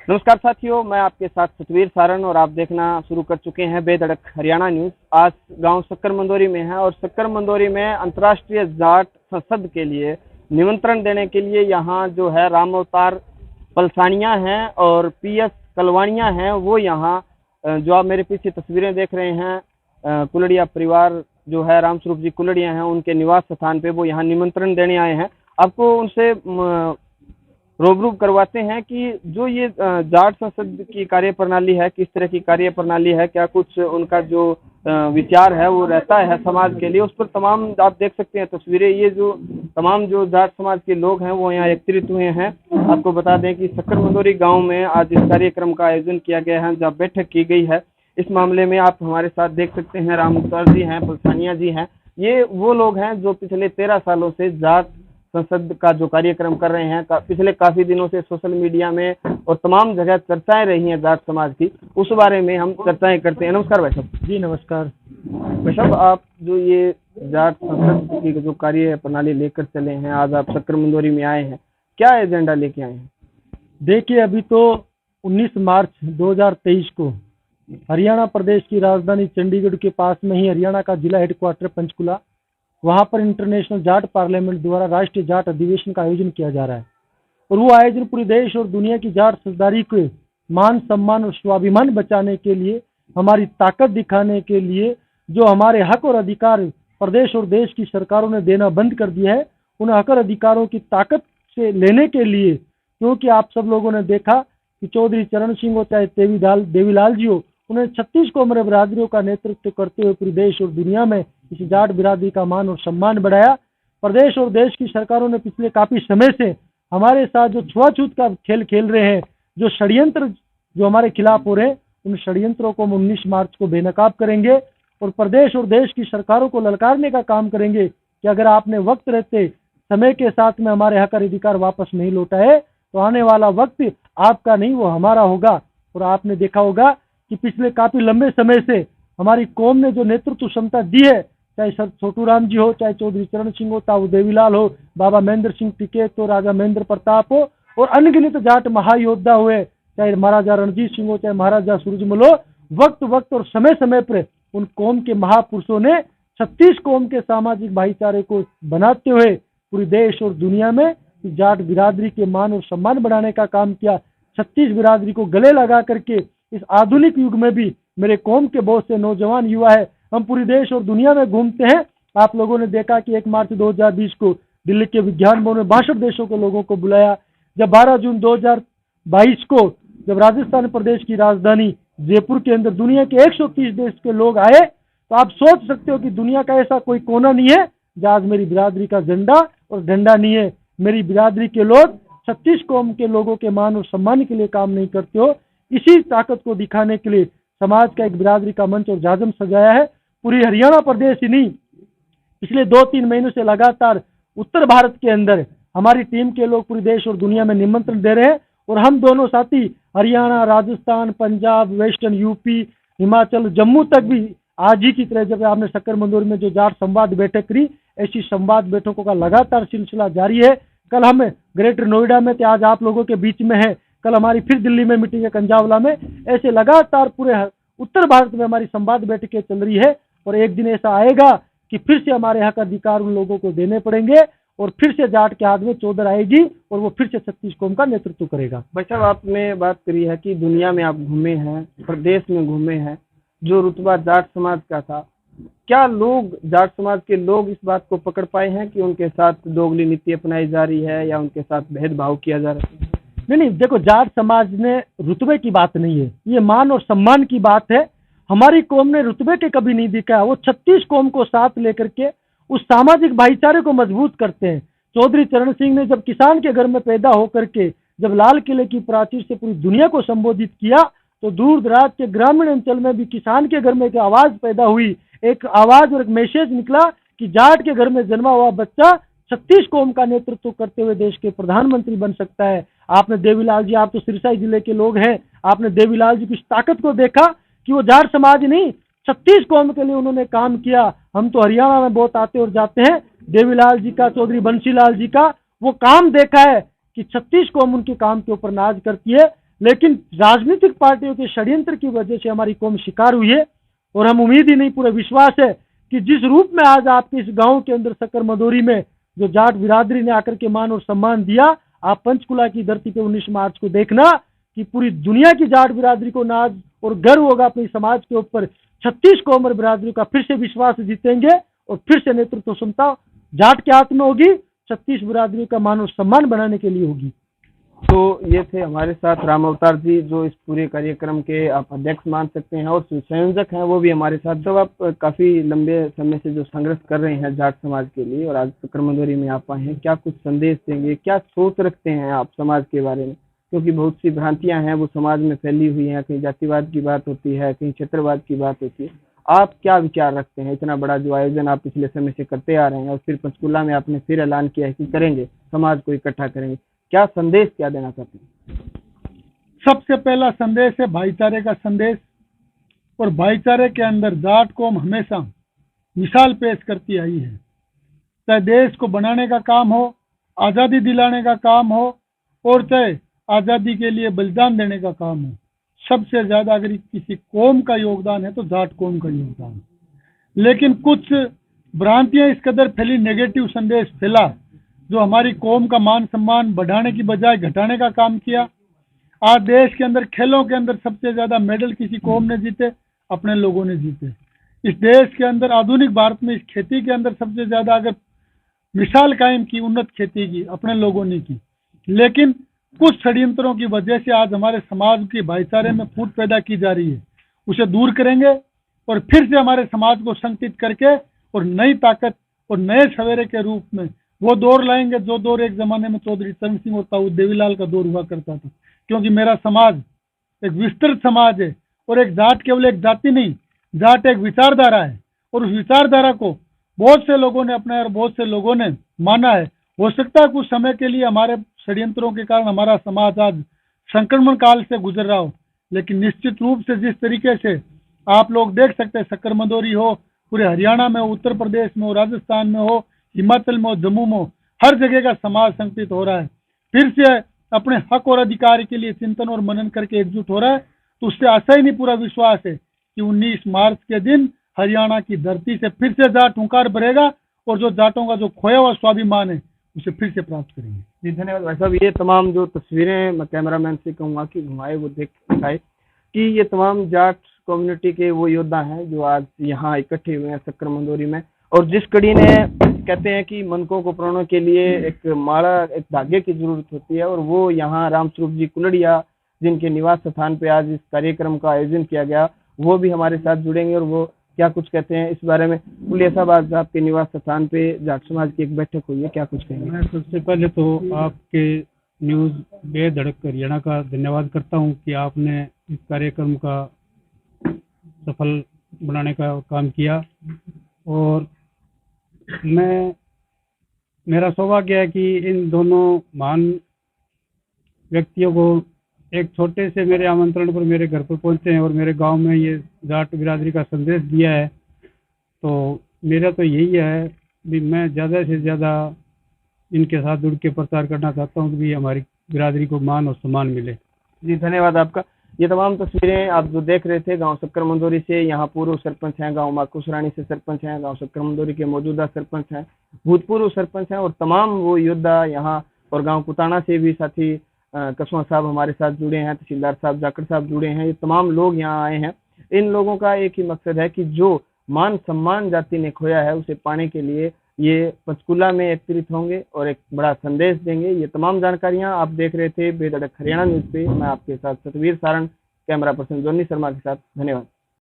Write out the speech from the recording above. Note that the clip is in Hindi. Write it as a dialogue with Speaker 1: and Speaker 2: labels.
Speaker 1: नमस्कार साथियों, मैं आपके साथ सतवीर सारण और आप देखना शुरू कर चुके हैं बेधड़क हरियाणा न्यूज। आज गांव शक्कर मंदोरी में है और शक्कर मंदोरी में अंतर्राष्ट्रीय जाट संसद के लिए निमंत्रण देने के लिए यहाँ जो है राम अवतार पलसानिया हैं और पीएस कलवानिया हैं। वो यहाँ जो आप मेरे पीछे तस्वीरें देख रहे हैं, कुलड़िया परिवार जो है रामस्वरूप जी कुलड़िया हैं, उनके निवास स्थान पे वो यहाँ निमंत्रण देने आए हैं। आपको उनसे रूबरू करवाते हैं कि जो ये जाट संसद की कार्यप्रणाली है, किस तरह की कार्यप्रणाली है, क्या कुछ उनका जो विचार है वो रहता है समाज के लिए। उस पर तमाम आप देख सकते हैं तस्वीरें। ये जो तमाम जो जाट समाज के लोग हैं वो यहाँ एकत्रित हुए हैं। आपको बता दें कि शक्कर मंदोरी गांव में आज इस कार्यक्रम का आयोजन किया गया है, जहाँ बैठक की गई है। इस मामले में आप हमारे साथ देख सकते हैं राम अवतार जी हैं, पलसानिया जी हैं। ये वो लोग हैं जो पिछले 13 सालों से जाट संसद का जो कार्यक्रम कर रहे हैं। पिछले काफी दिनों से सोशल मीडिया में और तमाम जगह चर्चाएं रही हैं जाट समाज की, उस बारे में हम चर्चाएं करते हैं। नमस्कार भाई साहब।
Speaker 2: जी नमस्कार।
Speaker 1: भाई साहब, आप जो ये जाट संसद की जो कार्य प्रणाली लेकर चले हैं, आज आप शक्कर मंदोरी में आए हैं, क्या एजेंडा लेके आए हैं?
Speaker 2: देखिए, अभी तो 19 मार्च 2023 को हरियाणा प्रदेश की राजधानी चंडीगढ़ के पास में ही हरियाणा का जिला हेडक्वार्टर पंचकुला, वहां पर इंटरनेशनल जाट पार्लियामेंट द्वारा राष्ट्रीय जाट अधिवेशन का आयोजन किया जा रहा है। और वो आयोजन पूरे देश और दुनिया की जाट सरदारी के मान सम्मान और स्वाभिमान बचाने के लिए, हमारी ताकत दिखाने के लिए, जो हमारे हक और अधिकार प्रदेश और देश की सरकारों ने देना बंद कर दिया है, उन हक और अधिकारों की ताकत से लेने के लिए। क्योंकि आप सब लोगों ने देखा कि चौधरी चरण सिंह हो चाहे देवीलाल जी हो, उन्हें 36 कोमरे बिरादरियों का नेतृत्व करते हुए पूरे देश और दुनिया में इस जाट बिरादरी का मान और सम्मान बढ़ाया। प्रदेश और देश की सरकारों ने पिछले काफी समय से हमारे साथ जो छुआछूत का खेल खेल रहे हैं, जो षड्यंत्र जो हमारे खिलाफ हो रहे हैं, उन षड्यंत्रों को हम 19 मार्च को बेनकाब करेंगे और प्रदेश और देश की सरकारों को ललकारने का काम करेंगे कि अगर आपने वक्त रहते समय के साथ में हमारे हक और अधिकार वापस नहीं लौटा है, तो आने वाला वक्त आपका नहीं वो हमारा होगा। और आपने देखा होगा कि पिछले काफी लंबे समय से हमारी कौम ने जो नेतृत्व क्षमता दी है, चाहे सर छोटू राम जी हो, चाहे चौधरी चरण सिंह हो, ताऊ देवीलाल हो, बाबा महेंद्र सिंह टिकैत हो, राजा महेंद्र प्रताप हो और अनगिनत जाट महायोद्धा हुए, चाहे महाराजा रणजीत सिंह हो, चाहे महाराजा सूरजमल हो, वक्त और समय समय पर उन कौम के महापुरुषों ने 36 कौम के सामाजिक भाईचारे को बनाते हुए पूरे देश और दुनिया में जाट बिरादरी के मान और सम्मान बढ़ाने का काम किया। 36 बिरादरी को गले लगा करके इस आधुनिक युग में भी मेरे कौम के बहुत से नौजवान युवा है, हम पूरे देश और दुनिया में घूमते हैं। आप लोगों ने देखा कि 1 मार्च 2020 को दिल्ली के विज्ञान भवन में 62 देशों के लोगों को बुलाया। जब 12 जून 2022 को जब राजस्थान प्रदेश की राजधानी जयपुर के अंदर दुनिया के 130 देश के लोग आए, तो आप सोच सकते हो कि दुनिया का ऐसा कोई कोना नहीं है जहाँ आज मेरी बिरादरी का झंडा और डंडा नहीं है। मेरी बिरादरी के लोग 36 कौम के लोगों के मान और सम्मान के लिए काम नहीं करते हो। इसी ताकत को दिखाने के लिए समाज का एक बिरादरी का मंच और जाजम सजाया है। पूरी हरियाणा प्रदेश ही नहीं, पिछले 2-3 महीनों से लगातार उत्तर भारत के अंदर हमारी टीम के लोग पूरे देश और दुनिया में निमंत्रण दे रहे हैं। और हम दोनों साथी हरियाणा, राजस्थान, पंजाब, वेस्टर्न यूपी, हिमाचल, जम्मू तक भी आज ही की तरह जब आपने शक्कर मंदोरी में जो जाट संवाद बैठक करी, ऐसी संवाद बैठकों का लगातार सिलसिला जारी है। कल हम ग्रेटर नोएडा में थे, आज आप लोगों के बीच में है, कल हमारी फिर दिल्ली में मीटिंग है कंजावला में। ऐसे लगातार पूरे उत्तर भारत में हमारी संवाद बैठकें चल रही है। और एक दिन ऐसा आएगा कि फिर से हमारे हक अधिकार उन लोगों को देने पड़ेंगे और फिर से जाट के हाथ में चौधर आएगी और वो फिर से 36 कौम का नेतृत्व करेगा।
Speaker 1: भाई साहब, आपने बात करी है कि दुनिया में आप घूमे हैं, प्रदेश में घूमे हैं, जो रुतबा जाट समाज का था, क्या लोग जाट समाज के लोग इस बात को पकड़ पाए हैं कि उनके साथ दोगली नीति अपनाई जा रही है या उनके साथ भेदभाव किया जा रहा है?
Speaker 2: नहीं, देखो, जाट समाज ने रुतबे की बात नहीं है, ये मान और सम्मान की बात है। हमारी कौम ने रुतबे के कभी नहीं दिखा। वो 36 कौम को साथ लेकर के उस सामाजिक भाईचारे को मजबूत करते हैं। चौधरी चरण सिंह ने जब किसान के घर में पैदा होकर के जब लाल किले की प्राचीर से पूरी दुनिया को संबोधित किया, तो दूर दराज के ग्रामीण अंचल में भी किसान के घर में एक आवाज पैदा हुई, एक आवाज और एक मैसेज निकला कि जाट के घर में जन्मा हुआ बच्चा 36 कौम का नेतृत्व करते हुए देश के प्रधानमंत्री बन सकता है। आपने देवीलाल जी, आप तो सिरसा जिले के लोग हैं, आपने देवीलाल जी की ताकत को देखा कि वो जाट समाज नहीं 36 कौम के लिए उन्होंने काम किया। हम तो हरियाणा में बहुत आते और जाते हैं, देवीलाल जी का, चौधरी बंसीलाल जी का वो काम देखा है कि 36 कौम उनके काम के ऊपर नाज करती है। लेकिन राजनीतिक पार्टियों के षड्यंत्र की वजह से हमारी कौम शिकार हुई है। और हम उम्मीद ही नहीं, पूरा विश्वास है कि जिस रूप में आज आपके इस गांव के अंदर सक्कर मदोरी में जो जाट बिरादरी ने आकर के मान और सम्मान दिया, आप पंचकुला की धरती पे 19 मार्च को देखना कि पूरी दुनिया की जाट बिरादरी को नाज और गर्व होगा अपने समाज के ऊपर। 36 कोमर बिरादरी का फिर से विश्वास जीतेंगे और फिर से नेतृत्व क्षमता जाट के हाथ में होगी, 36 बिरादरी का मान और सम्मान बनाने के लिए होगी।
Speaker 1: तो ये थे हमारे साथ राम अवतार जी, जो इस पूरे कार्यक्रम के आप अध्यक्ष मान सकते हैं और संयोजक हैं, वो भी हमारे साथ। जब आप काफी लंबे समय से जो संघर्ष कर रहे हैं जाट समाज के लिए और आज सक्कर मदोरी में आप आए हैं, क्या कुछ संदेश देंगे, क्या सोच रखते हैं आप समाज के बारे में? क्योंकि बहुत सी भ्रांतियां हैं वो समाज में फैली हुई हैं, कहीं जातिवाद की बात होती है, कहीं क्षेत्रवाद की बात होती है। आप क्या विचार रखते हैं? इतना बड़ा जो आयोजन आप पिछले समय से करते आ रहे हैं और फिर पंचकुला में आपने फिर ऐलान किया है कि करेंगे, समाज को इकट्ठा करेंगे, क्या संदेश क्या देना चाहते हैं?
Speaker 3: सबसे पहला संदेश है भाईचारे का संदेश। और भाईचारे के अंदर जाट कौम हमेशा मिसाल पेश करती आई है। चाहे देश को बनाने का काम हो, आज़ादी दिलाने का काम हो, और चाहे आज़ादी के लिए बलिदान देने का काम हो, सबसे ज्यादा अगर किसी कौम का योगदान है तो जाट कौम का योगदान है। लेकिन कुछ भ्रांतियां इस कदर फैली, नेगेटिव संदेश फैला, जो हमारी कौम का मान सम्मान बढ़ाने की बजाय घटाने का काम किया। आज देश के अंदर खेलों के अंदर सबसे ज्यादा मेडल किसी कौम ने जीते, अपने लोगों ने जीते। इस देश के अंदर आधुनिक भारत में इस खेती के अंदर सबसे ज्यादा अगर मिसाल कायम की, उन्नत खेती की, अपने लोगों ने की। लेकिन कुछ षड्यंत्रों की वजह से आज हमारे समाज के भाईचारे में फूट पैदा की जा रही है। उसे दूर करेंगे और फिर से हमारे समाज को संगठित करके और नई ताकत और नए सवेरे के रूप में वो दौर लाएंगे, जो दौर एक जमाने में चौधरी चरण सिंह और ताऊ देवीलाल का दौर हुआ करता था। क्योंकि मेरा समाज एक विस्तृत समाज है और एक जाट केवल एक जाति नहीं, जाट एक विचारधारा है और उस विचारधारा को बहुत से लोगों ने अपनाया और बहुत से लोगों ने माना है। हो सकता है कुछ समय के लिए हमारे षड्यंत्रों के कारण हमारा समाज आज संक्रमण काल से गुजर रहा हो, लेकिन निश्चित रूप से जिस तरीके से आप लोग देख सकते हैं, सक्कर मदोरी हो, पूरे हरियाणा में हो, उत्तर प्रदेश में हो, राजस्थान में हो, हिमाचल में हो, जम्मू में हो, हर जगह का समाज संगठित हो रहा है, फिर से अपने हक और अधिकार के लिए चिंतन और मनन करके एकजुट हो रहा है। तो उससे आशा ही नहीं, पूरा विश्वास है कि 19 मार्च के दिन हरियाणा की धरती से फिर से जाट हुंकार भरेगा और जो जाटों का जो खोया हुआ स्वाभिमान है उसे फिर से प्राप्त करेंगे।
Speaker 1: जी धन्यवाद भाई साहब। ये तमाम जो तस्वीरें मैं कैमरामैन से कहूँगा कि घुमाए वो दिखाए कि ये तमाम जाट कम्युनिटी के वो योद्धा हैं जो आज यहाँ इकट्ठे हुए हैं सक्कर मदोरी में। और जिस कड़ी ने कहते हैं कि मनकों को प्रणों के लिए एक माला, एक धागे की जरूरत होती है, और वो यहाँ रामस्वरूप जी कुलड़िया, जिनके निवास स्थान पे आज इस कार्यक्रम का आयोजन किया गया, वो भी हमारे साथ जुड़ेंगे और वो क्या कुछ कहते हैं इस बारे में। कुलड़िया साहब, आज आपके निवास स्थान पे जाट समाज की एक बैठक हुई है, क्या कुछ कहेंगे?
Speaker 4: मैं सबसे पहले तो आपके न्यूज़ बेधड़क हरियाणा का धन्यवाद करता हूं कि आपने इस कार्यक्रम का सफल बनाने का काम किया। और मेरा सौभाग्य है कि इन दोनों महान व्यक्तियों को एक छोटे से मेरे आमंत्रण पर मेरे घर पर पहुंचे हैं और मेरे गांव में ये जाट बिरादरी का संदेश दिया है। तो मेरा तो यही है भी मैं ज़्यादा से ज़्यादा इनके साथ जुड़ के प्रचार करना चाहता हूँ कि भी हमारी बिरादरी को मान और सम्मान मिले।
Speaker 1: जी धन्यवाद आपका। ये तमाम तस्वीरें आप जो देख रहे थे गांव सक्कर मदोरी से, यहाँ पूर्व सरपंच हैं, गांव माकुश रानी से सरपंच हैं, गांव सक्कर मदोरी के मौजूदा सरपंच हैं, भूतपूर्व सरपंच हैं और तमाम वो योद्धा यहाँ, और गांव कुताना से भी साथी कसवा साहब हमारे साथ जुड़े हैं, तहसीलदार साहब जाकर साहब जुड़े हैं। ये तमाम लोग यहाँ आए हैं। इन लोगों का एक ही मकसद है कि जो मान सम्मान जाति ने खोया है उसे पाने के लिए ये पंचकुला में एकत्रित होंगे और एक बड़ा संदेश देंगे। ये तमाम जानकारियां आप देख रहे थे बेधड़क हरियाणा न्यूज़ पे। मैं आपके साथ सतवीर सारण, कैमरा पर्सन जोनी शर्मा के साथ। धन्यवाद।